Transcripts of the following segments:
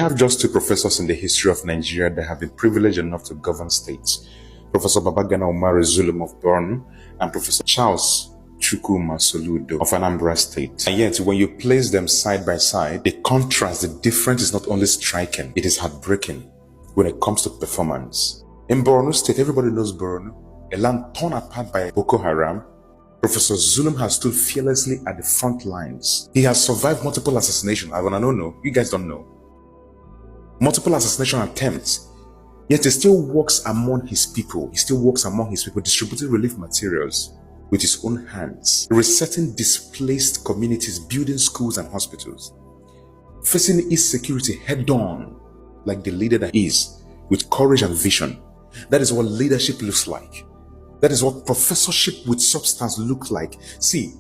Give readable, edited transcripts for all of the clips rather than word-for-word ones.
have just two professors in the history of Nigeria that have been privileged enough to govern states. Professor Babagana Umar Zulum of Borno and Professor Charles Chukwuma Soludo of Anambra State. And yet, when you place them side by side, the contrast, the difference is not only striking, it is heartbreaking when it comes to performance. In Borno State, everybody knows Borno, a land torn apart by Boko Haram. Professor Zulum has stood fearlessly at the front lines. He has survived multiple assassinations. I wanna know, you guys don't know. Multiple assassination attempts. Yet he still works among his people. He still works among his people, distributing relief materials with his own hands, resetting displaced communities, building schools and hospitals, facing insecurity head-on like the leader that he is, with courage and vision. That is what leadership looks like. That is what professorship with substance looks like. See,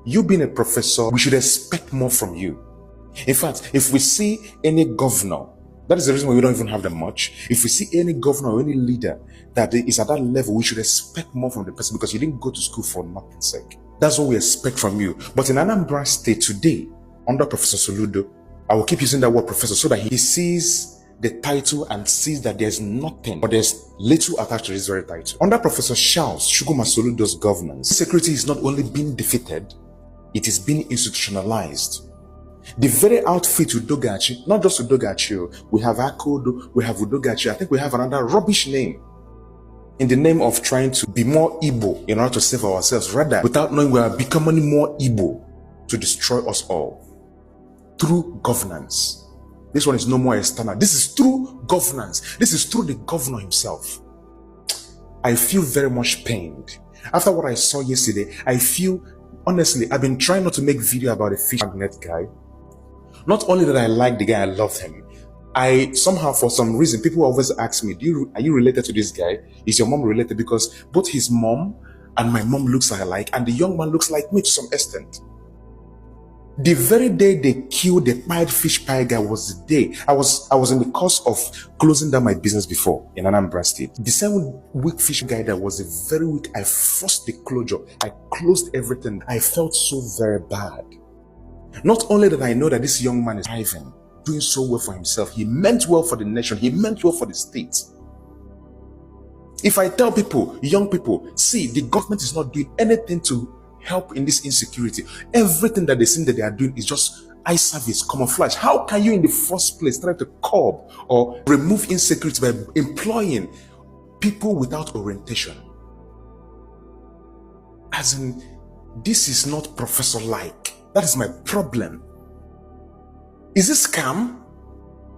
you being a professor, we should expect more from you. In fact, if we see any governor, that is the reason why we don't even have them much. If we see any governor or any leader that is at that level, we should expect more from the person because you didn't go to school for nothing's sake. That's what we expect from you. But in Anambra State today, under Professor Soludo, I will keep using that word professor so that he sees the title and sees that there's nothing, but there's little attached to this very title. Under Professor Charles Chukwuma Soludo's governance, security is not only being defeated, it is being institutionalized. The very outfit Udogachi, not just Udogachi, we have Akodo, we have Udogachi, I think we have another rubbish name. In the name of trying to be more Igbo in order to save ourselves, rather without knowing we are becoming more Igbo to destroy us all. Through governance. This one is no more external. This is through governance. This is through the governor himself. I feel very much pained. After what I saw yesterday, I feel, honestly, I've been trying not to make video about a fish magnet guy. Not only that I like the guy, I love him. I somehow, for some reason, people always ask me, are you related to this guy? Is your mom related? Because both his mom and my mom looks alike, and the young man looks like me to some extent. The very day they killed the pied fish pie guy was the day I was in the course of closing down my business before in Anambra State. The 7-week fish guy that was a very weak, I forced the closure. I closed everything. I felt so very bad. Not only that I know that this young man is thriving, doing so well for himself, he meant well for the nation, he meant well for the state. If I tell people, young people, see, the government is not doing anything to help in this insecurity. Everything that they think that they are doing is just eye service, camouflage. How can you in the first place try to curb or remove insecurity by employing people without orientation? As in, this is not professor-like. That is my problem. Is this scam?